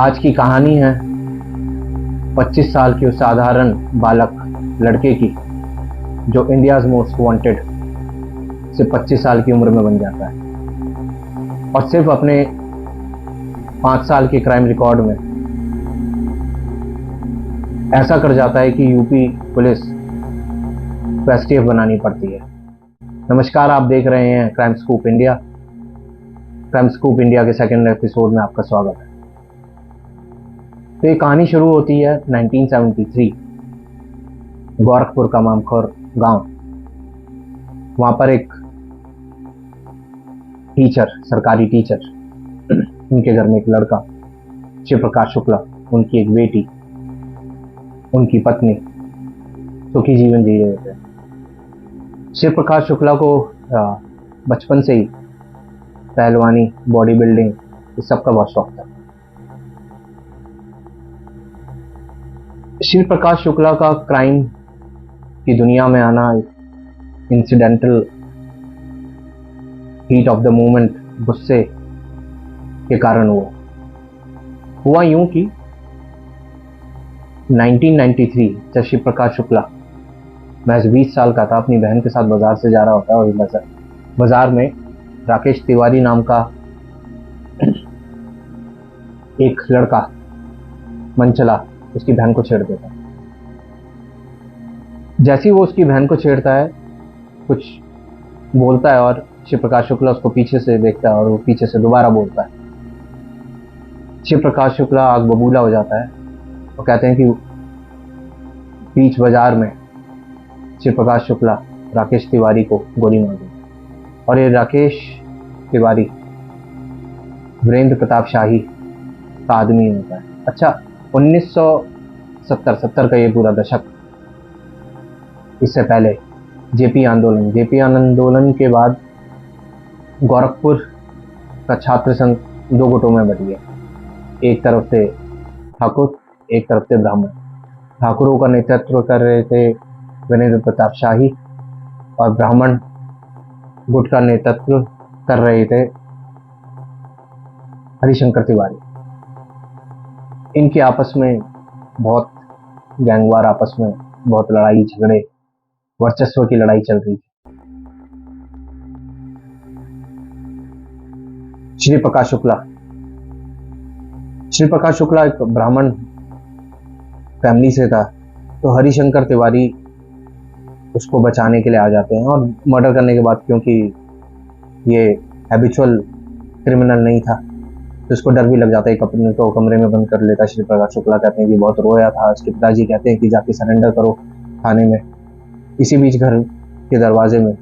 आज की कहानी है 25 साल के उस साधारण बालक लड़के की जो इंडियाज मोस्ट वांटेड से 25 साल की उम्र में बन जाता है और सिर्फ अपने 5 साल के क्राइम रिकॉर्ड में ऐसा कर जाता है कि यूपी पुलिस को एसटीएफ बनानी पड़ती है। नमस्कार, आप देख रहे हैं crime scoop India. Crime scoop India के सेकंड एपिसोड में आपका स्वागत है। तो ये कहानी शुरू होती है 1973 गोरखपुर का मामखोर गांव। वहां पर एक टीचर, सरकारी टीचर, उनके घर में एक लड़का शिव प्रकाश शुक्ला, उनकी एक बेटी, उनकी पत्नी सुखी जीवन जी रहे थे। शिव प्रकाश शुक्ला को बचपन से ही पहलवानी, बॉडी बिल्डिंग, इस सब का बहुत शौक था। शिव प्रकाश शुक्ला का क्राइम की दुनिया में आना incidental heat of the moment, गुस्से के कारण हुआ यूं कि 1993 जब शिव प्रकाश शुक्ला महज 20 साल का था, अपनी बहन के साथ बाजार से जा रहा होता है और बाजार में राकेश तिवारी नाम का एक लड़का मनचला उसकी बहन को छेड़ देता है। जैसे ही वो उसकी बहन को छेड़ता है, कुछ बोलता है और शिव प्रकाश शुक्ला उसको पीछे से देखता है और वो पीछे से दोबारा बोलता है। शिव प्रकाश शुक्ला आग बबूला हो जाता है और कहते हैं कि बीच बाजार में शिव प्रकाश शुक्ला राकेश तिवारी को गोली मार देता। और ये राकेश तिवारी वीरेंद्र प्रताप शाही का आदमी होता है। अच्छा, 1970 का ये पूरा दशक। इससे पहले जेपी आंदोलन के बाद गोरखपुर का छात्र संघ दो गुटों में बट गया। एक तरफ से ठाकुर, एक तरफ से ब्राह्मण। ठाकुरों का नेतृत्व कर रहे थे वीरेंद्र प्रताप शाही और ब्राह्मण गुट का नेतृत्व कर रहे थे हरिशंकर तिवारी। इनके आपस में बहुत गैंगवार, आपस में बहुत लड़ाई झगड़े, वर्चस्व की लड़ाई चल रही थी। श्री प्रकाश शुक्ला एक ब्राह्मण फैमिली से था, तो हरिशंकर तिवारी उसको बचाने के लिए आ जाते हैं और मर्डर करने के बाद, क्योंकि ये हैबिचुअल क्रिमिनल नहीं था तो इसको डर भी लग जाता है। अपने को कमरे में बंद कर लेता है। श्री प्रकाश शुक्ला कहते हैं कि बहुत रोया था। उसके पिताजी कहते हैं कि जाके सरेंडर करो थाने में। इसी बीच घर के दरवाजे में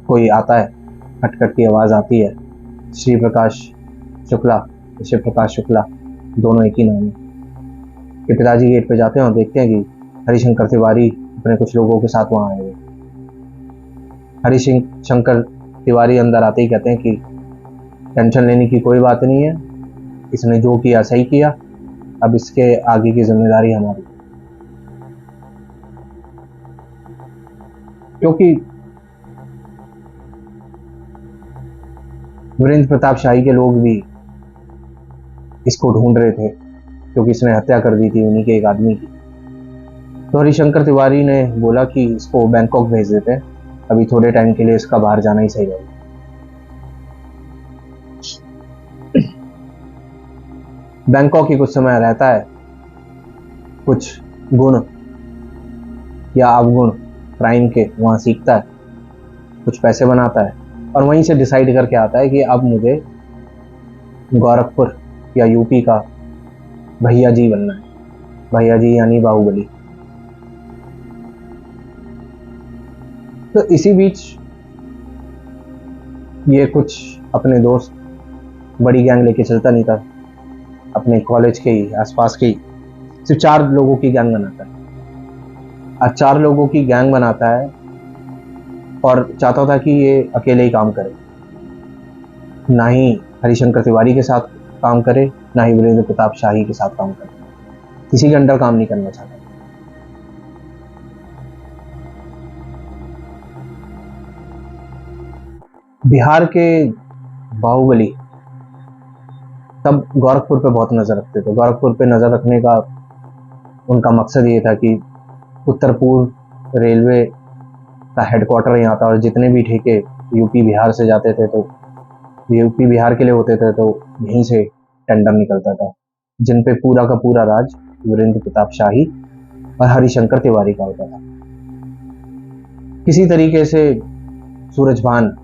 कोई आता है, खटखट की आवाज आती है। शिव प्रकाश शुक्ला दोनों एक ही नाम है। कि पिताजी गेट पे जाते हैं और देखते हैं कि हरिशंकर तिवारी अपने कुछ लोगों के साथ वहां आए हुए। हरिशंकर तिवारी अंदर आते ही कहते हैं कि टेंशन लेने की कोई बात नहीं है, इसने जो किया सही किया, अब इसके आगे की जिम्मेदारी हमारी। क्योंकि वीरेंद्र प्रताप शाही के लोग भी इसको ढूंढ रहे थे, क्योंकि इसने हत्या कर दी थी उन्हीं के एक आदमी की। तो हरिशंकर तिवारी ने बोला कि इसको बैंकॉक भेज देते हैं, अभी थोड़े टाइम के लिए इसका बाहर जाना ही सही रहेगा। बैंकॉक ही कुछ समय रहता है, कुछ गुण या अवगुण क्राइम के वहां सीखता है, कुछ पैसे बनाता है और वहीं से डिसाइड करके आता है कि अब मुझे गोरखपुर या यूपी का भैया जी बनना है। भैया जी यानी बाहुबली। तो इसी बीच ये कुछ अपने दोस्त, बड़ी गैंग लेके चलता नहीं था, अपने कॉलेज के ही आसपास के ही सिर्फ 4 लोगों की गैंग बनाता है। आज 4 लोगों की गैंग बनाता है और चाहता था कि ये अकेले ही काम करे, ना ही हरिशंकर तिवारी के साथ काम करे, ना ही वीरेंद्र प्रताप शाही के साथ काम करे। किसी के अंडर काम नहीं करना चाहता। बिहार के बाहुबली तब गोरखपुर पे बहुत नज़र रखते थे। गोरखपुर पे नज़र रखने का उनका मकसद ये था कि उत्तर पूर्व रेलवे का हेडक्वार्टर यहाँ था, और जितने भी ठेके यूपी बिहार से जाते थे तो यूपी बिहार के लिए होते थे, तो यहीं से टेंडर निकलता था, जिन पे पूरा का पूरा राज वीरेंद्र प्रताप शाही और हरिशंकर तिवारी का होता था। किसी तरीके से सूरजभान,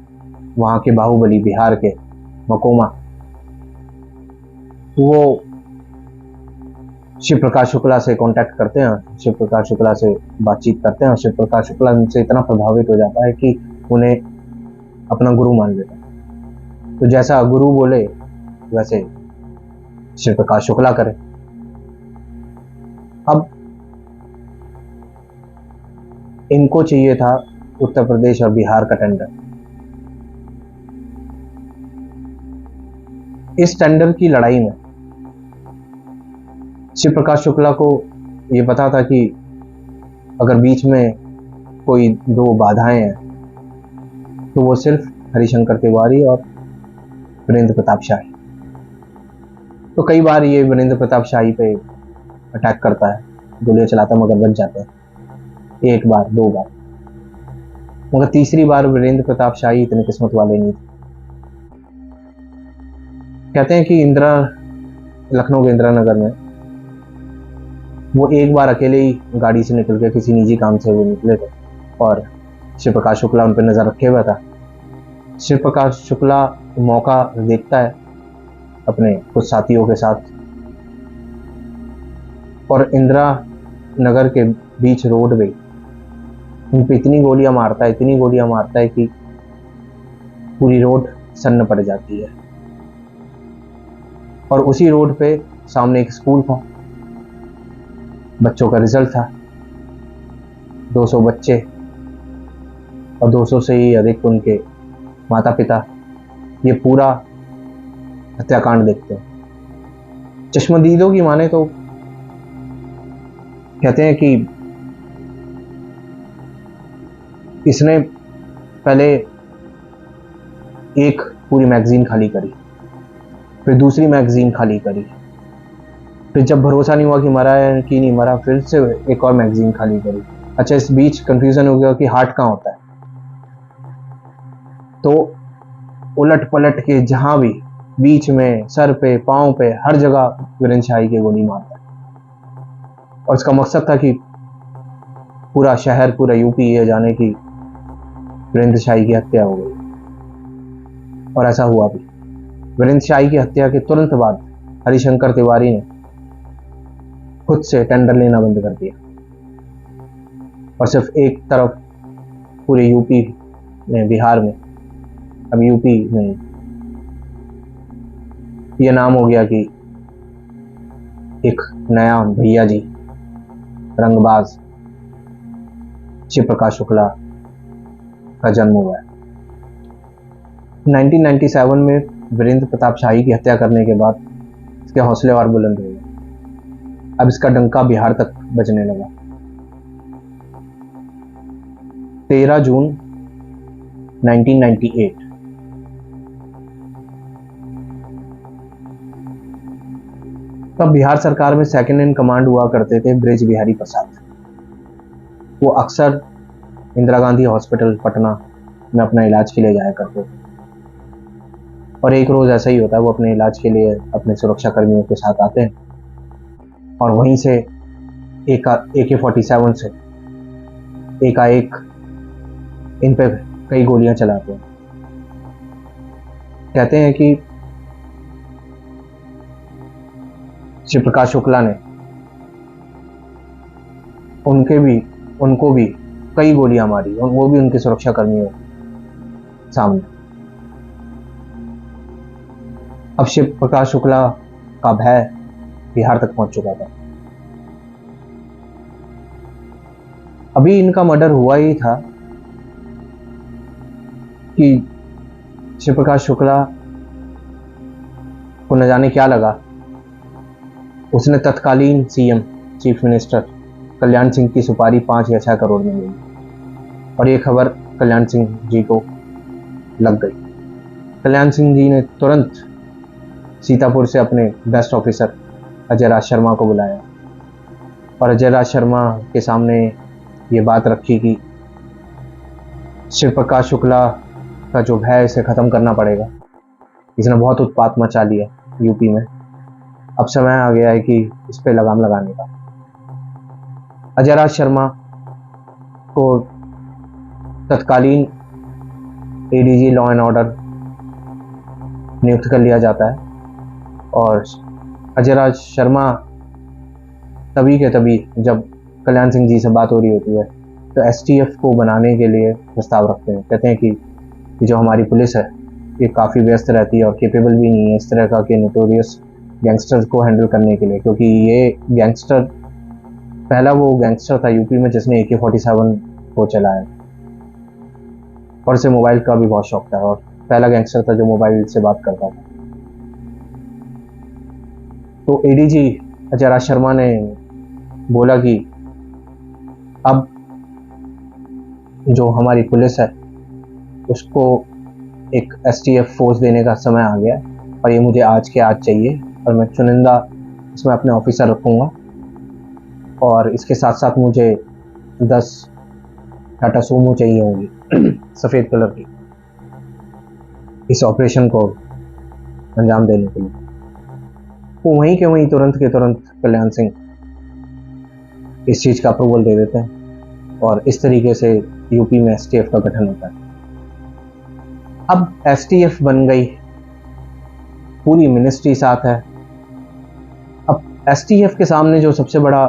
वहाँ के बाहुबली, बिहार के मकोमा, वो शिव प्रकाश शुक्ला से कांटेक्ट करते हैं, शिव प्रकाश शुक्ला से बातचीत करते हैं, और शिव प्रकाश शुक्ला उनसे इतना प्रभावित हो जाता है कि उन्हें अपना गुरु मान लेता है। तो जैसा गुरु बोले वैसे शिव प्रकाश शुक्ला करे। अब इनको चाहिए था उत्तर प्रदेश और बिहार का टेंडर। इस टेंडर की लड़ाई में शिव प्रकाश शुक्ला को ये पता था कि अगर बीच में कोई दो बाधाएं हैं तो वो सिर्फ हरिशंकर तिवारी और वीरेंद्र प्रताप शाही। तो कई बार ये वीरेंद्र प्रताप शाही पे अटैक करता है, गोलियां चलाता है, मगर बच जाता है। एक बार, दो बार, मगर तीसरी बार वीरेंद्र प्रताप शाही इतने किस्मत वाले नहीं थे। कहते हैं कि लखनऊ के इंदिरा नगर में वो एक बार अकेले ही गाड़ी से निकल के किसी निजी काम से वो निकले थे, और शिव प्रकाश शुक्ला उन पर नजर रखे हुआ था। शिव प्रकाश शुक्ला मौका देखता है अपने कुछ साथियों के साथ, और इंदिरा नगर के बीच रोड पे उन पे इतनी गोलियां मारता है कि पूरी रोड सन्न पड़ जाती है। और उसी रोड पे सामने एक स्कूल था, बच्चों का रिजल्ट था, 200 बच्चे और 200 से ही अधिक उनके माता पिता ये पूरा हत्याकांड देखते हैं। चश्मदीदों की माने तो कहते हैं कि इसने पहले एक पूरी मैगजीन खाली करी, फिर दूसरी मैगजीन खाली करी, फिर जब भरोसा नहीं हुआ कि मरा है कि नहीं मरा, फिर से एक और मैगजीन खाली करी। अच्छा, इस बीच कंफ्यूजन हो गया कि हार्ट कहाँ होता है, तो उलट पलट के जहां भी बीच में, सर पे, पांव पे, हर जगह वीरेंद्र शाही की गोली मारता है। और इसका मकसद था कि पूरा शहर, पूरा यूपी ये जाने की वीरेंद्र शाही की हत्या हो गई। और ऐसा हुआ भी। वीरेंद्र शाही की हत्या के तुरंत बाद हरिशंकर तिवारी ने खुद से टेंडर लेना बंद कर दिया, और सिर्फ एक तरफ पूरे यूपी में, बिहार में, अब यूपी में ये नाम हो गया कि एक नया भैया जी, रंगबाज शिव प्रकाश शुक्ला का जन्म हुआ है। 1997 में वीरेंद्र प्रताप शाही की हत्या करने के बाद इसके हौसले और बुलंद हो गए। अब इसका डंका बिहार तक बजने लगा। 13 जून 1998 तब बिहार सरकार में सेकंड इन कमांड हुआ करते थे ब्रिज बिहारी प्रसाद। वो अक्सर इंदिरा गांधी हॉस्पिटल पटना में अपना इलाज के लिए जाया करते थे, और एक रोज ऐसा ही होता है, वो अपने इलाज के लिए अपने सुरक्षा कर्मियों के साथ आते हैं, और वहीं से AK-47 से एकाएक इन पे कई गोलियां चलाते हैं। कहते हैं कि शिव प्रकाश शुक्ला ने उनको भी कई गोलियां मारी, और वो भी उनके सुरक्षा कर्मियों सामने। अब शिव प्रकाश शुक्ला का भय बिहार तक पहुंच चुका था। अभी इनका मर्डर हुआ ही था कि शिव प्रकाश शुक्ला को न जाने क्या लगा, उसने तत्कालीन CM, chief minister Kalyan Singh की सुपारी 5 या 6 करोड़ में ली, और ये खबर कल्याण सिंह जी को लग गई। कल्याण सिंह जी ने तुरंत सीतापुर से अपने बेस्ट ऑफिसर अजय राज शर्मा को बुलाया और अजय राज शर्मा के सामने ये बात रखी कि शिव प्रकाश शुक्ला का जो भय इसे ख़त्म करना पड़ेगा। इसने बहुत उत्पात मचा लिया यूपी में। अब समय आ गया है कि इस पे लगाम लगाने का। अजय राज शर्मा को तत्कालीन एडीजी लॉ एंड ऑर्डर नियुक्त कर लिया जाता है और अजय राज शर्मा तभी के तभी जब कल्याण सिंह जी से बात हो रही होती है तो एसटीएफ को बनाने के लिए प्रस्ताव रखते हैं। कहते हैं कि जो हमारी पुलिस है ये काफ़ी व्यस्त रहती है और केपेबल भी नहीं है इस तरह का के नोटोरियस गैंगस्टर्स को हैंडल करने के लिए, क्योंकि ये गैंगस्टर पहला वो गैंगस्टर था यूपी में जिसने AK-47 को चलाया और उसे मोबाइल का भी बहुत शौक था और पहला गैंगस्टर था जो मोबाइल से बात करता था। तो एडीजी अजय राज शर्मा ने बोला कि अब जो हमारी पुलिस है उसको एक एसटीएफ फोर्स देने का समय आ गया और ये मुझे आज के आज चाहिए और मैं चुनिंदा इसमें अपने ऑफिसर रखूँगा और इसके साथ साथ मुझे 10 टाटा सूमो चाहिए होंगी सफ़ेद कलर की इस ऑपरेशन को अंजाम देने के लिए। वो वहीं के वहीं तुरंत के तुरंत कल्याण सिंह इस चीज़ का अप्रूवल दे देते हैं और इस तरीके से यूपी में एसटीएफ का गठन होता है। अब एसटीएफ बन गई, पूरी मिनिस्ट्री साथ है। अब एसटीएफ के सामने जो सबसे बड़ा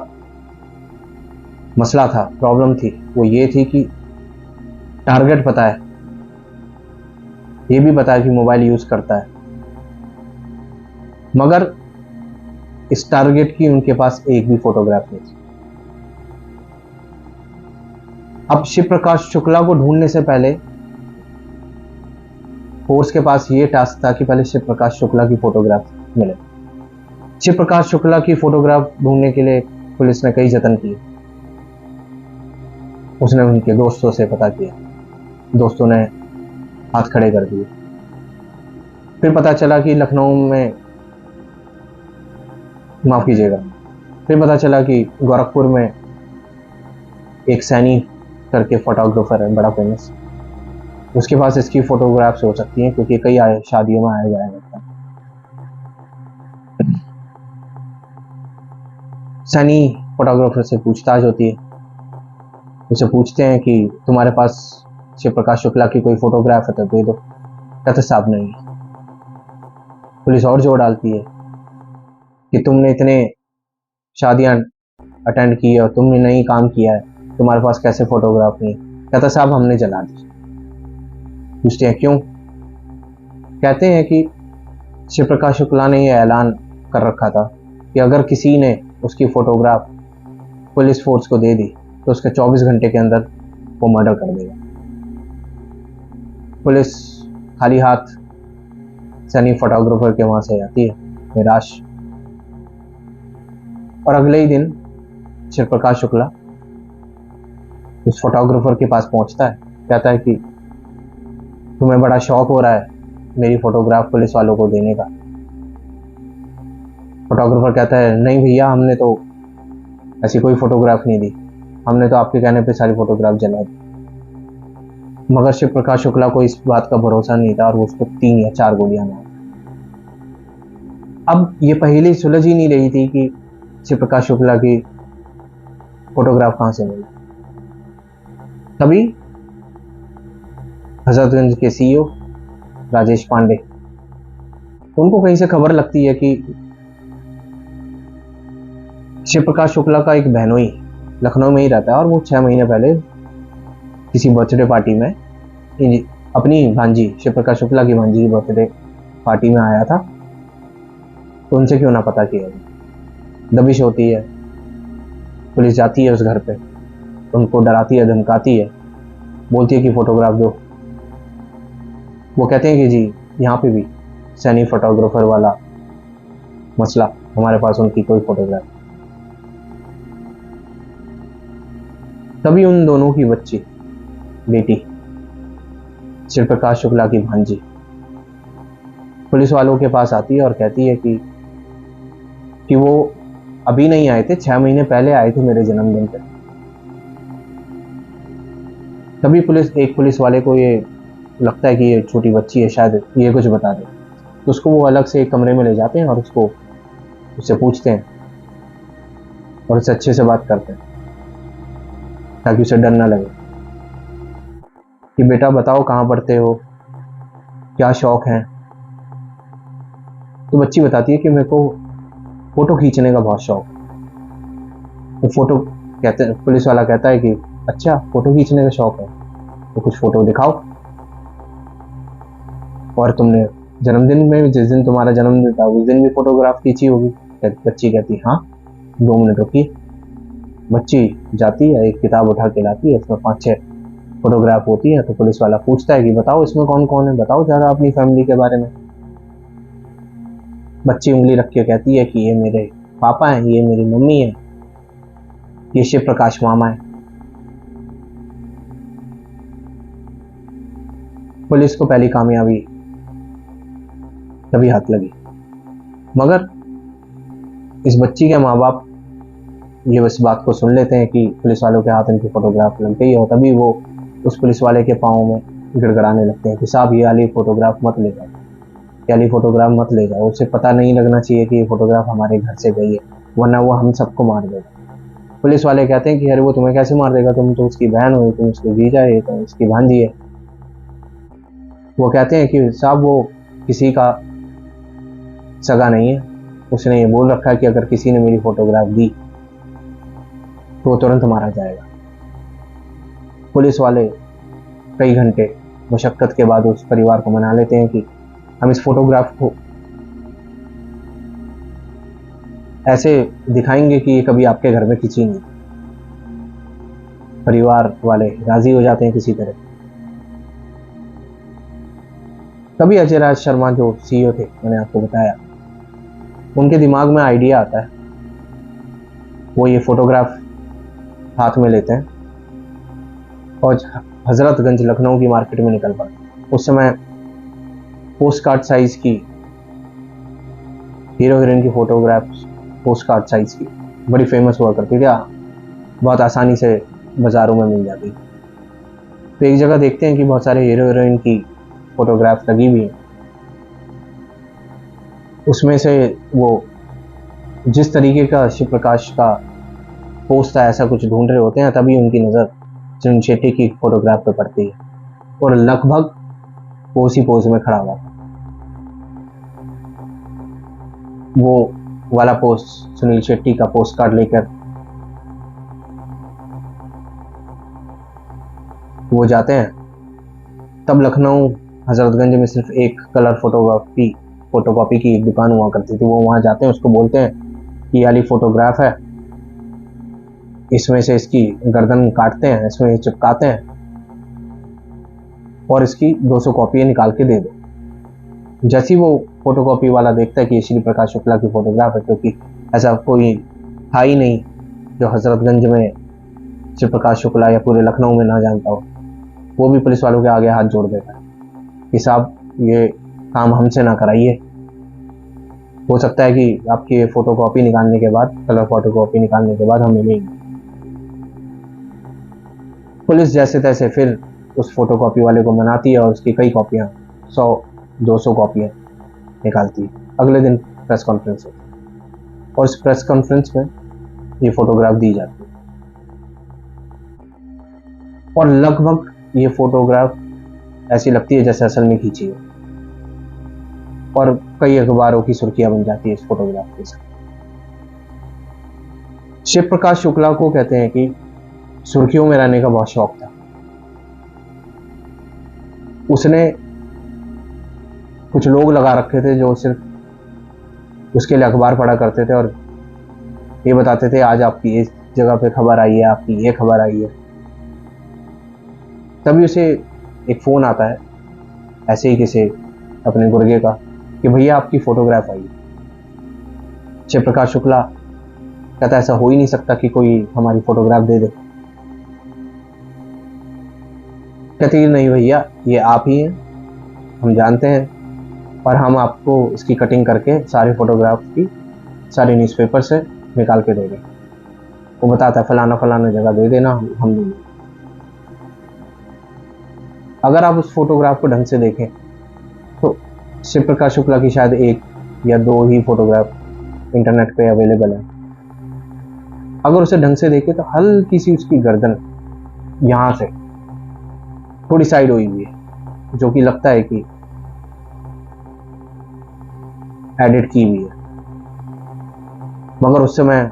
मसला था, प्रॉब्लम थी, वो ये थी कि टारगेट पता है, ये भी पता है कि मोबाइल यूज करता है, मगर इस टारगेट की उनके पास एक भी फोटोग्राफ नहीं थी। अब शिव प्रकाश शुक्ला को ढूंढने से पहले फोर्स के पास ये टास्क था कि पहले शिव प्रकाश शुक्ला की फोटोग्राफ मिले। शिव प्रकाश शुक्ला की फोटोग्राफ ढूंढने के लिए पुलिस ने कई जतन किए। उसने उनके दोस्तों से पता किया, दोस्तों ने हाथ खड़े कर दिए। फिर पता चला कि लखनऊ में, माफ कीजिएगा, फिर पता चला कि गोरखपुर में एक सैनी करके फोटोग्राफर है बड़ा फेमस, उसके पास इसकी फोटोग्राफ्स हो सकती हैं क्योंकि कई शादियों में आया जाया जाता है। सैनी फोटोग्राफर से पूछताछ होती है, उसे पूछते हैं कि तुम्हारे पास शिव प्रकाश शुक्ला की कोई फोटोग्राफ है तो दे दो। कहते साहब नहीं। पुलिस और जोर डालती है कि तुमने इतने शादियां अटेंड की है और तुमने नहीं काम किया है, तुम्हारे पास कैसे फोटोग्राफ नहीं। कहता साहब हमने जला दी। पूछते हैं क्यों? कहते हैं कि शिव प्रकाश शुक्ला ने यह ऐलान कर रखा था कि अगर किसी ने उसकी फोटोग्राफ पुलिस फोर्स को दे दी तो उसके 24 घंटे के अंदर वो मर्डर कर देगा। पुलिस खाली हाथ सनी फोटोग्राफर के वहां से आती है निराश, और अगले ही दिन शिव प्रकाश शुक्ला उस फोटोग्राफर के पास पहुंचता है। कहता है कि तुम्हें बड़ा शौक हो रहा है मेरी फोटोग्राफ पुलिस वालों को देने का। फोटोग्राफर कहता है नहीं भैया, हमने तो ऐसी कोई फोटोग्राफ नहीं दी, हमने तो आपके कहने पे सारी फोटोग्राफ जला दी। मगर शिव प्रकाश शुक्ला को इस बात का भरोसा नहीं था और वो उसको 3 या 4 गोलियां मारी। अब ये पहले सुलझ ही नहीं रही थी कि शिव प्रकाश शुक्ला की फोटोग्राफ कहां से मिली। तभी हजरतगंज के सीईओ राजेश पांडे, उनको कहीं से खबर लगती है कि शिव प्रकाश शुक्ला का एक बहनोई लखनऊ में ही रहता है और वो 6 महीने पहले किसी बर्थडे पार्टी में अपनी भांजी शिव प्रकाश शुक्ला की भांजी की बर्थडे पार्टी में आया था, तो उनसे क्यों ना पता किया। दबिश होती है, पुलिस जाती है उस घर पे, उनको डराती है, धमकाती है, बोलती है कि फोटोग्राफ दो। वो कहते हैं कि जी यहाँ पे भी सैनी फोटोग्राफर वाला मसला, हमारे पास उनकी कोई फोटोग्राफ। तभी उन दोनों की बच्ची, बेटी शिव प्रकाश शुक्ला की भांजी पुलिस वालों के पास आती है और कहती है कि वो अभी नहीं आए थे, 6 महीने पहले आए थे मेरे जन्मदिन पे। तभी एक पुलिस वाले को ये लगता है कि ये छोटी बच्ची है, शायद ये कुछ बता दे, तो उसको वो अलग से एक कमरे में ले जाते हैं और उससे पूछते हैं और उससे अच्छे से बात करते हैं ताकि उसे डर ना लगे कि बेटा बताओ कहाँ पढ़ते हो, क्या शौक है। तो बच्ची बताती है कि मेरे को फोटो खींचने का बहुत शौक। तो पुलिस वाला कहता है कि अच्छा फोटो खींचने का शौक है, तो कुछ फोटो दिखाओ। और तुमने जन्मदिन में, जिस दिन तुम्हारा जन्मदिन था उस दिन भी फोटोग्राफ खींची होगी। बच्ची कहती हाँ। 2 मिनट रुकिए। बच्ची जाती है, एक किताब उठा के लाती है, उसमें 5-6 फोटोग्राफ होती है। तो पुलिस वाला पूछता है कि बताओ इसमें कौन कौन है, बताओ ज्यादा अपनी फैमिली के बारे में। बच्ची उंगली रख के कहती है कि ये मेरे पापा हैं, ये मेरी मम्मी है, ये शिव प्रकाश मामा है। पुलिस को पहली कामयाबी तभी हाथ लगी, मगर इस बच्ची के माँ बाप ये इस बात को सुन लेते हैं कि पुलिस वालों के हाथ इनकी फोटोग्राफ लग गई है, और तभी वो उस पुलिस वाले के पाँव में गिड़गड़ाने लगते हैं कि साहब ये वाली फोटोग्राफ मत ले जाओ, ये वाली फोटोग्राफ मत ले जाओ, उसे पता नहीं लगना चाहिए कि ये फोटोग्राफ हमारे घर से गई है, वरना वो हम सबको मार देगा। पुलिस वाले कहते हैं कि अरे वो तुम्हें कैसे मार देगा, तुम तो उसकी बहन हो, तुम उसकी जीजा है, तो उसकी भांजी है। वो कहते हैं कि साहब वो किसी का सगा नहीं है, उसने ये बोल रखा है कि अगर किसी ने मेरी फोटोग्राफ दी तो वो तुरंत मारा जाएगा। पुलिस वाले कई घंटे मशक्कत के बाद उस परिवार को मना लेते हैं कि हम इस फोटोग्राफ को ऐसे दिखाएंगे कि ये कभी आपके घर में खींची नहीं। परिवार वाले राजी हो जाते हैं किसी तरह। तभी अजय राज शर्मा जो सीईओ थे, मैंने आपको बताया, उनके दिमाग में आइडिया आता है। वो ये फोटोग्राफ हाथ में लेते हैं और हजरतगंज लखनऊ की मार्केट में निकल पड़ते। उस समय पोस्ट कार्ड साइज की हीरो हीरोइन की फोटोग्राफ पोस्ट कार्ड साइज की बड़ी फेमस हुआ करती थी, बहुत आसानी से बाजारों में मिल जाती। तो एक जगह देखते हैं कि बहुत सारे हीरो हीरोइन की फोटोग्राफ लगी हुई है। उसमें से वो जिस तरीके का शिव प्रकाश का पोस्ट था ऐसा कुछ ढूंढ रहे होते हैं, तभी उनकी नज़र सुनील शेट्टी की फोटोग्राफ पे पड़ती है और लगभग वो उसी पोज में खड़ा हुआ था। वो वाला पोस्ट सुनील शेट्टी का पोस्ट कार्ड लेकर वो जाते हैं। तब लखनऊ हजरतगंज में सिर्फ एक कलर फोटोकॉपी की एक दुकान हुआ करती थी। वो वहां जाते हैं, उसको बोलते हैं कि ये वाली फोटोग्राफ है, इसमें से इसकी गर्दन काटते हैं, इसमें चिपकाते हैं और इसकी 200 कॉपियां निकाल के दे दो। जैसे ही वो फोटोकॉपी वाला देखता है कि ये श्री प्रकाश शुक्ला की फोटोग्राफ है, क्योंकि ऐसा कोई था ही नहीं जो हजरतगंज में श्री प्रकाश शुक्ला या पूरे लखनऊ में ना जानता हो, वो भी पुलिस वालों के आगे हाथ जोड़ देता है कि साहब ये काम हमसे ना कराइए, हो सकता है कि आपकी फोटोकॉपी निकालने के बाद, कलर फोटोकॉपी निकालने के बाद हमें नहीं। पुलिस जैसे तैसे फिर उस फोटोकॉपी वाले को मनाती है और उसकी कई कॉपियां, 100-200 कॉपियां निकालती है। अगले दिन प्रेस कॉन्फ्रेंस होती है और इस प्रेस कॉन्फ्रेंस में ये फोटोग्राफ दी जाती है और लगभग ये फोटोग्राफ ऐसी लगती है जैसे असल में खींची है और कई अखबारों की सुर्खियां बन जाती है इस फोटोग्राफ के साथ। शिव प्रकाश शुक्ला को कहते हैं कि सुर्खियों में रहने का बहुत शौक था। उसने कुछ लोग लगा रखे थे जो सिर्फ उसके लिए अखबार पढ़ा करते थे और ये बताते थे आज आपकी इस जगह पे खबर आई है, आपकी ये खबर आई है। तभी उसे एक फोन आता है ऐसे ही किसी अपने गुर्गे का कि भैया आपकी फोटोग्राफ आई है। शिव प्रकाश शुक्ला कहता ऐसा हो ही नहीं सकता कि कोई हमारी फोटोग्राफ दे दे। कहते नहीं भैया ये आप ही हैं, हम जानते हैं और हम आपको इसकी कटिंग करके सारी फोटोग्राफ की सारे न्यूज़पेपर से निकाल के दे दें। वो बताता है फलाना फलाना जगह दे देना, हम देंगे। अगर आप उस फोटोग्राफ को ढंग से देखें तो शिव प्रकाश शुक्ला की शायद एक या दो ही फोटोग्राफ इंटरनेट पे अवेलेबल है। अगर उसे ढंग से देखें तो हल्की सी उसकी गर्दन यहाँ से थोड़ी साइड हुई हुई है, जो कि लगता है कि एडिट की हुई है, मगर उस समय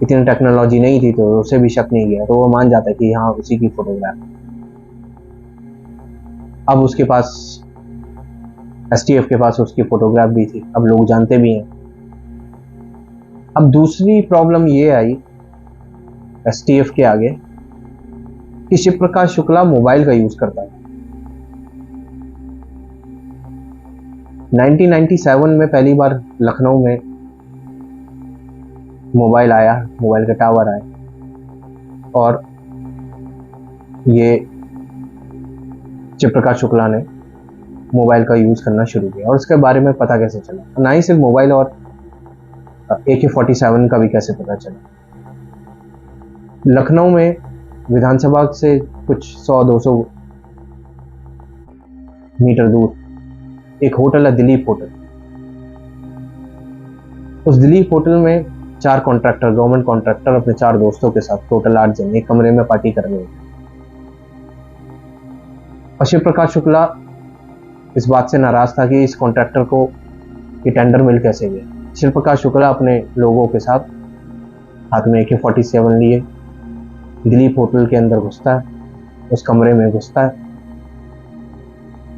इतनी टेक्नोलॉजी नहीं थी तो उसे भी शक नहीं गया, तो वो मान जाता है कि हाँ उसी की फोटोग्राफ। अब उसके पास एसटीएफ के पास उसकी फोटोग्राफ भी थी, अब लोग जानते भी हैं। अब दूसरी प्रॉब्लम ये आई एसटीएफ के आगे कि शिव प्रकाश शुक्ला मोबाइल का यूज करता है। 1997 में पहली बार लखनऊ में मोबाइल आया, मोबाइल के टावर आए और ये शिव प्रकाश शुक्ला ने मोबाइल का यूज करना शुरू किया। और उसके बारे में पता कैसे चला, ना ही सिर्फ मोबाइल और AK-47 का भी कैसे पता चला। लखनऊ में विधानसभा से कुछ 100-200 मीटर दूर एक होटल है, दिलीप होटल। उस दिलीप होटल में 4 कॉन्ट्रैक्टर, गवर्नमेंट कॉन्ट्रैक्टर अपने 4 दोस्तों के साथ टोटल 8 जन एक कमरे में पार्टी कर रहे थे। और शिव प्रकाश शुक्ला इस बात से नाराज था कि इस कॉन्ट्रैक्टर को ये टेंडर मिल कैसे गया। शिव प्रकाश शुक्ला अपने लोगों के साथ हाथ में AK-47 लिए दिलीप होटल के अंदर घुसता है, उस कमरे में घुसता है।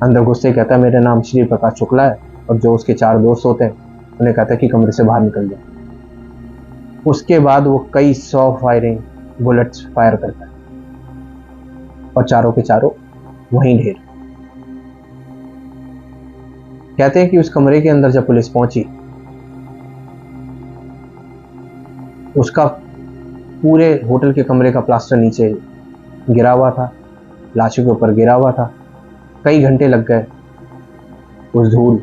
अंदर घुसते कहता है मेरा नाम श्री प्रकाश शुक्ला है, और जो उसके 4 दोस्त होते हैं उन्हें कहता है कि कमरे से बाहर निकल जाए। उसके बाद वो कई 100 फायरिंग बुलेट्स फायर करता है और चारों के चारों वहीं ढेर। कहते हैं कि उस कमरे के अंदर जब पुलिस पहुंची, उसका पूरे होटल के कमरे का प्लास्टर नीचे गिरा हुआ था, लाशों के ऊपर गिरा हुआ था। कई घंटे लग गए उस धूल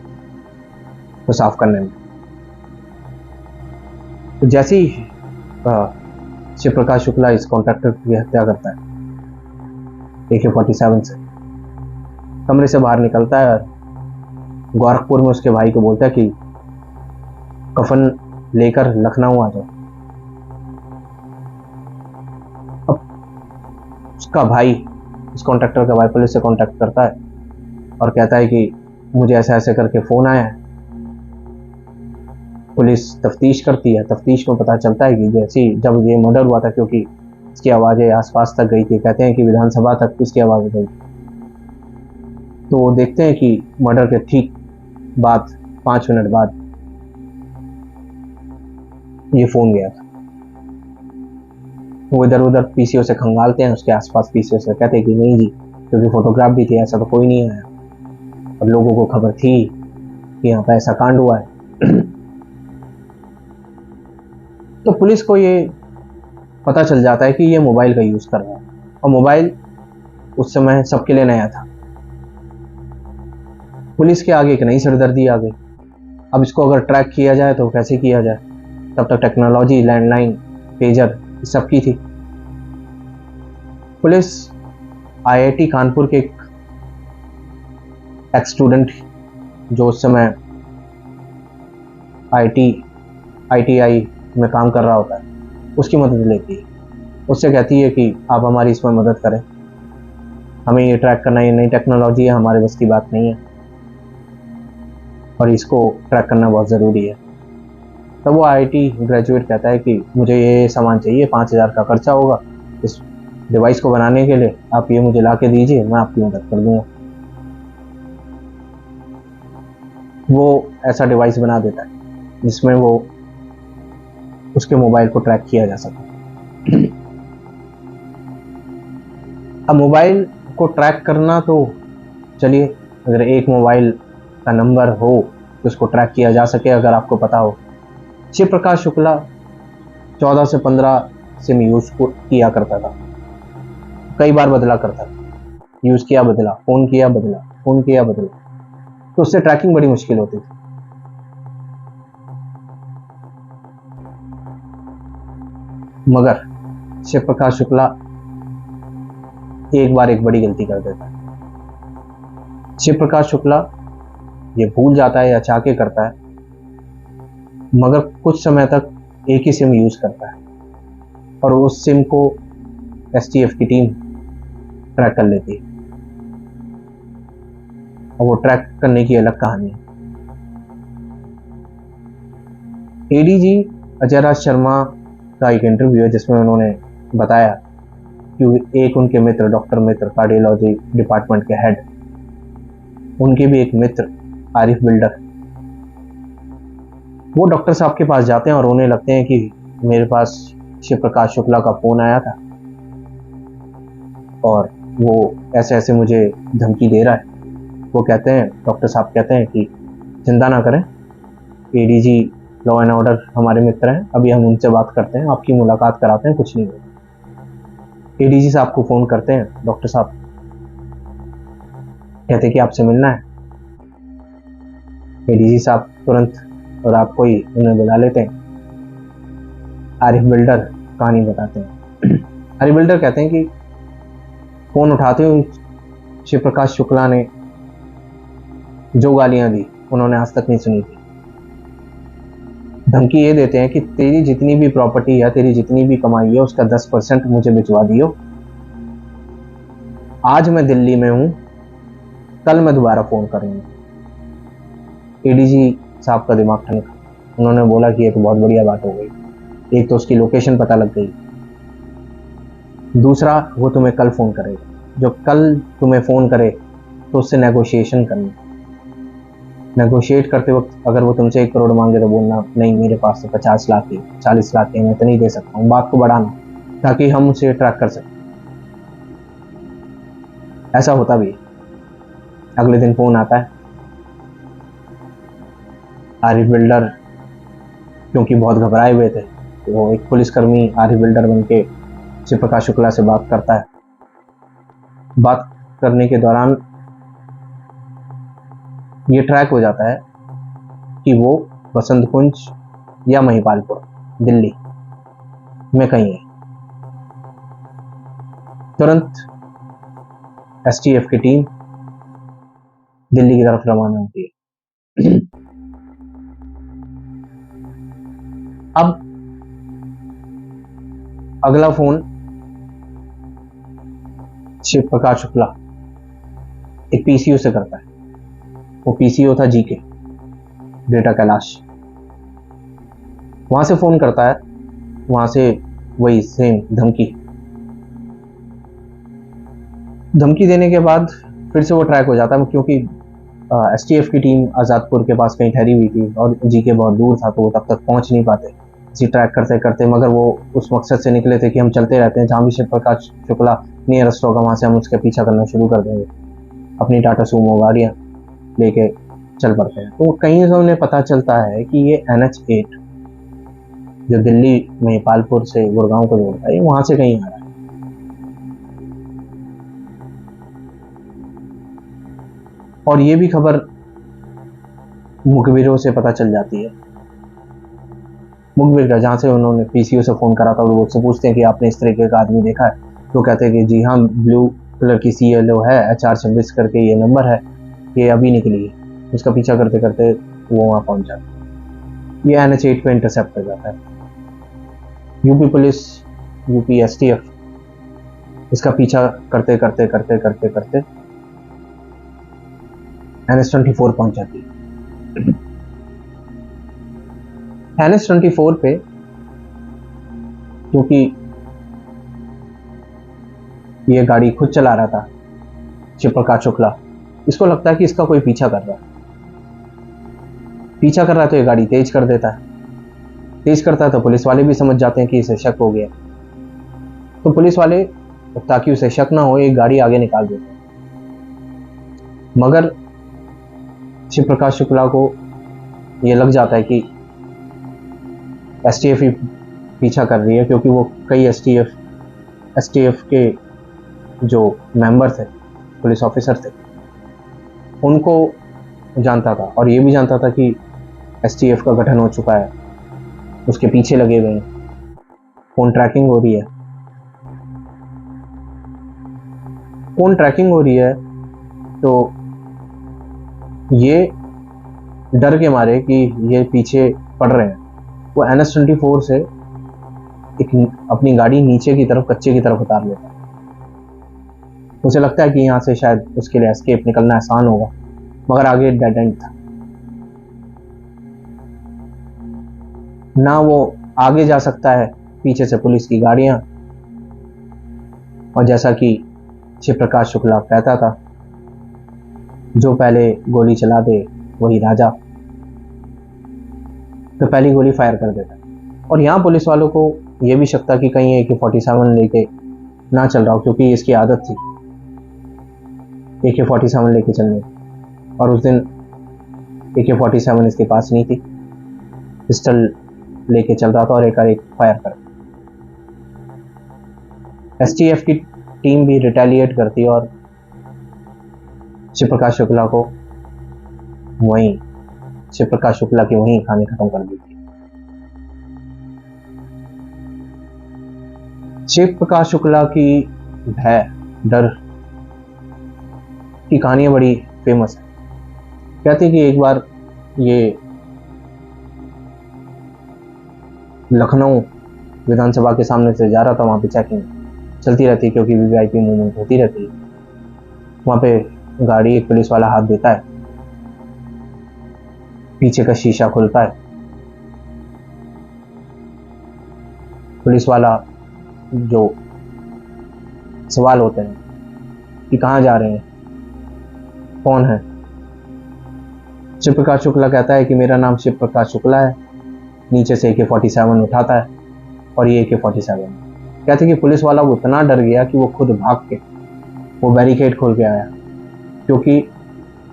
को साफ करने में। तो जैसे ही शिव प्रकाश शुक्ला इस कॉन्ट्रैक्टर की हत्या करता है AK-47 से, कमरे से बाहर निकलता है और गोरखपुर में उसके भाई को बोलता है कि कफन लेकर लखनऊ आ जाओ। अब उसका भाई, इस कॉन्ट्रैक्टर का भाई पुलिस से कांटेक्ट करता है और कहता है कि मुझे ऐसे ऐसे करके फोन आया है। पुलिस तफ्तीश करती है, तफ्तीश में पता चलता है कि जैसे जब ये मर्डर हुआ था, क्योंकि इसकी आवाज़ें आसपास तक गई थी, कहते हैं कि विधानसभा तक इसकी आवाज़ गई, तो वो देखते हैं कि मर्डर के ठीक बाद 5 मिनट बाद ये फ़ोन गया था। वो इधर उधर PCO से खंगालते हैं, उसके आसपास PCO से कहते हैं कि नहीं जी, क्योंकि फोटोग्राफ भी थी, ऐसा तो कोई नहीं आया और लोगों को खबर थी कि यहाँ पर ऐसा कांड हुआ है। तो पुलिस को ये पता चल जाता है कि ये मोबाइल का यूज़ कर रहा है, और मोबाइल उस समय सबके लिए नया था। पुलिस के आगे एक नई सरदर्दी आ गई। अब इसको अगर ट्रैक किया जाए तो कैसे किया जाए, तब तक टेक्नोलॉजी, लैंडलाइन, पेजर सबकी थी। पुलिस IIT कानपुर के एक स्टूडेंट जो उस समय ITI में काम कर रहा होता है, उसकी मदद लेती है। उससे कहती है कि आप हमारी इसमें मदद करें, हमें ये ट्रैक करना, ये नई टेक्नोलॉजी है, हमारे बस की बात नहीं है और इसको ट्रैक करना बहुत ज़रूरी है। तब वो IIT ग्रेजुएट कहता है कि मुझे ये सामान चाहिए, 5,000 का खर्चा होगा इस डिवाइस को बनाने के लिए, आप ये मुझे ला के दीजिए, मैं आपकी मदद कर दूँगा। वो ऐसा डिवाइस बना देता है जिसमें वो उसके मोबाइल को ट्रैक किया जा सके। अब मोबाइल को ट्रैक करना, तो चलिए अगर एक मोबाइल का नंबर हो तो उसको ट्रैक किया जा सके, अगर आपको पता हो। शिव प्रकाश शुक्ला 14 से 15 सिम यूज़ किया करता था, कई बार बदला करता था, यूज़ किया बदला, फ़ोन किया बदला, फ़ोन किया बदला। तो उससे ट्रैकिंग बड़ी मुश्किल होती थी। मगर शिव प्रकाश शुक्ला एक बार एक बड़ी गलती कर देता है। शिव प्रकाश शुक्ला ये भूल जाता है या चाह के करता है, मगर कुछ समय तक एक ही सिम यूज करता है और उस सिम को एसटीएफ की टीम ट्रैक कर लेती है। और वो ट्रैक करने की अलग कहानी है। एडीजी अजय राज शर्मा का एक इंटरव्यू है जिसमें उन्होंने बताया कि एक उनके मित्र डॉक्टर मित्र कार्डियोलॉजी डिपार्टमेंट के हेड, उनके भी एक मित्र आरिफ बिल्डर, वो डॉक्टर साहब के पास जाते हैं और रोने लगते हैं कि मेरे पास शिव प्रकाश शुक्ला का फोन आया था और वो ऐसे ऐसे मुझे धमकी दे रहा है। वो कहते हैं, डॉक्टर साहब कहते हैं कि चिंता ना करें, एडीजी लॉ एंड ऑर्डर हमारे मित्र हैं, अभी हम उनसे बात करते हैं, आपकी मुलाकात कराते हैं, कुछ नहीं होगा। एडीजी साहब को फोन करते हैं, डॉक्टर साहब कहते हैं कि आपसे मिलना है। एडीजी साहब तुरंत रात को ही उन्हें बुला लेते हैं। आरिफ बिल्डर कहानी बताते हैं। आरिफ बिल्डर कहते हैं कि फोन उठाते हुए शिव प्रकाश शुक्ला ने जो गालियां दी उन्होंने आज तक नहीं सुनी थी। धमकी ये देते हैं कि तेरी जितनी भी प्रॉपर्टी है, तेरी जितनी भी कमाई है, उसका 10% मुझे भिजवा दियो। आज मैं दिल्ली में हूं, कल मैं दोबारा फोन करूंगा। एडीजी साहब का दिमाग ठनका। उन्होंने बोला कि ये तो बहुत बढ़िया बात हो गई। एक तो उसकी लोकेशन पता लग गई, दूसरा वो तुम्हें कल फोन करेगा। जो कल तुम्हें फोन करे तो उससे नेगोशिएशन करनी। नेगोशिएट करते वक्त अगर वो तुमसे 1 करोड़ मांगे तो बोलना नहीं, मेरे पास तो 50 लाख की 40 लाख की, मैं तो नहीं दे सकता हूँ। बात को बढ़ाना ताकि हम उसे ट्रैक कर सकें। ऐसा होता भी है। अगले दिन फोन आता है। आरिफ बिल्डर क्योंकि बहुत घबराए हुए थे, तो वो एक पुलिसकर्मी आरिफ बिल्डर बन के शिव प्रकाश शुक्ला से बात करता है। बात करने के दौरान ये ट्रैक हो जाता है कि वो बसंत कुंज या महिपालपुर दिल्ली में कहीं है। तुरंत एसटीएफ की टीम दिल्ली की तरफ रवाना होती है। अब अगला फोन शिव प्रकाश शुक्ला एक पीसीओ से करता है। वो पीसीओ था जीके, ग्रेटर कैलाश। वहां से फोन करता है, वहां से वही सेम धमकी देने के बाद फिर से वो ट्रैक हो जाता है, क्योंकि एसटीएफ की टीम आजादपुर के पास कहीं ठहरी हुई थी और जीके बहुत दूर था, तो वो तब तक पहुंच नहीं पाते इसी ट्रैक करते करते। मगर वो उस मकसद से निकले थे कि हम चलते रहते हैं, जहां भी शिव प्रकाश शुक्ला नियरेस्ट होगा वहां से हम उसका पीछा करना शुरू कर देंगे। अपनी टाटा सूमो गाड़ियां लेके चल पड़ते हैं। तो कहीं से उन्हें पता चलता है कि ये NH8 जो दिल्ली महिपालपुर से गुड़गांव को जोड़ता है, वहां से कहीं आ रहा है। और ये भी खबर मुखबिरों से पता चल जाती है। मुखबिर का, जहाँ से उन्होंने पीसीओ से फोन करा था, वो उससे पूछते हैं कि आपने इस तरीके का आदमी देखा है? तो कहते हैं कि जी हाँ, ब्लू कलर की CLO है, HR26 करके ये नंबर है, ये अभी निकली है। उसका पीछा करते करते वो वहां पहुंच जाता है। ये NH8 पे इंटरसेप्ट कर जाता है। यूपी पुलिस, यूपी STF इसका पीछा करते करते करते करते करते NH24 पहुंच जाती है। NH24 पे क्योंकि ये गाड़ी खुद चला रहा था शिव प्रकाश शुक्ला, इसको लगता है कि इसका कोई पीछा कर रहा है। तो ये गाड़ी तेज कर देता है। तेज करता है तो पुलिस वाले भी समझ जाते हैं कि इसे शक हो गया। तो पुलिस वाले, ताकि उसे शक ना हो, एक गाड़ी आगे निकाल देते हैं। मगर शिव प्रकाश शुक्ला को यह लग जाता है कि STF ही पीछा कर रही है, क्योंकि वो कई STF के जो मेंबर थे, पुलिस ऑफिसर थे, उनको जानता था और ये भी जानता था कि एसटीएफ का गठन हो चुका है, उसके पीछे लगे हुए हैं, फोन ट्रैकिंग हो रही है। फोन ट्रैकिंग हो रही है तो ये डर के मारे कि ये पीछे पड़ रहे हैं, वो NS-24 से अपनी गाड़ी नीचे की तरफ, कच्चे की तरफ उतार लेता है। उसे लगता है कि यहाँ से शायद उसके लिए एस्केप निकलना आसान होगा, मगर आगे डेड एंड था। ना वो आगे जा सकता है, पीछे से पुलिस की गाड़ियां, और जैसा कि शिव प्रकाश शुक्ला कहता था, जो पहले गोली चला दे वही राजा, तो पहली गोली फायर कर देता। और यहाँ पुलिस वालों को यह भी शक था कि कहीं AK-47 लेके ना चल रहा हो, क्योंकि इसकी आदत थी AK-47 लेके चलने, और उस दिन AK-47 इसके पास नहीं थी, पिस्टल लेके चल रहा था और एक फायर कर। STF की टीम भी रिटेलिएट करती और शिव प्रकाश शुक्ला को वहीं, शिव प्रकाश शुक्ला की वहीं कहानी खत्म कर दी थी। शिव प्रकाश शुक्ला की भय, डर की कहानियां बड़ी फेमस है। कहते हैं कि एक बार ये लखनऊ विधानसभा के सामने से जा रहा था, वहां पे चेकिंग चलती रहती है क्योंकि वीवीआईपी मूवमेंट होती रहती है। वहां पे गाड़ी, एक पुलिस वाला हाथ देता है, पीछे का शीशा खुलता है, पुलिस वाला जो सवाल होते हैं कि कहाँ जा रहे हैं, कौन है, शिव प्रकाश शुक्ला कहता है कि मेरा नाम शिव प्रकाश शुक्ला है। नीचे से AK-47 उठाता है और ये AK-47। कहते कि पुलिस वाला वो इतना डर गया कि वो खुद भाग के वो बैरिकेड खोल के आया, क्योंकि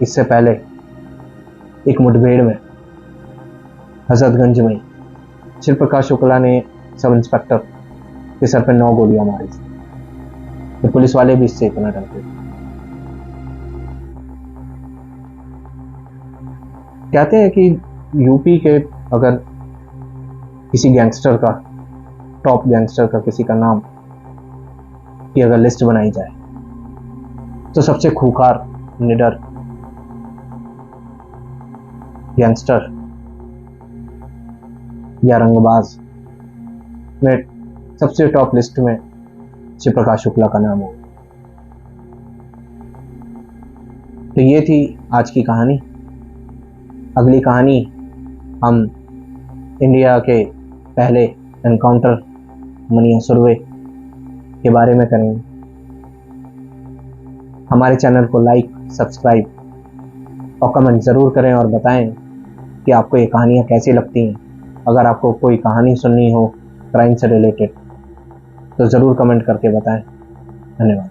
इससे पहले एक मुठभेड़ में हजरतगंज में शिव प्रकाश शुक्ला ने सब इंस्पेक्टर के सर पे 9 गोलियां मारी थी। तो पुलिस वाले भी इससे इतना डरते थे। कहते हैं कि यूपी के अगर किसी गैंगस्टर का, टॉप गैंगस्टर का, किसी का नाम की अगर लिस्ट बनाई जाए तो सबसे खूंखार, निडर गैंगस्टर या रंगबाज में सबसे टॉप लिस्ट में शिव प्रकाश शुक्ला का नाम होगा। तो ये थी आज की कहानी। अगली कहानी हम इंडिया के पहले एनकाउंटर मनिया सुरवे के बारे में करेंगे। हमारे चैनल को लाइक, सब्सक्राइब और कमेंट ज़रूर करें और बताएं कि आपको ये कहानियाँ कैसी लगती हैं। अगर आपको कोई कहानी सुननी हो क्राइम से रिलेटेड तो ज़रूर कमेंट करके बताएं। धन्यवाद।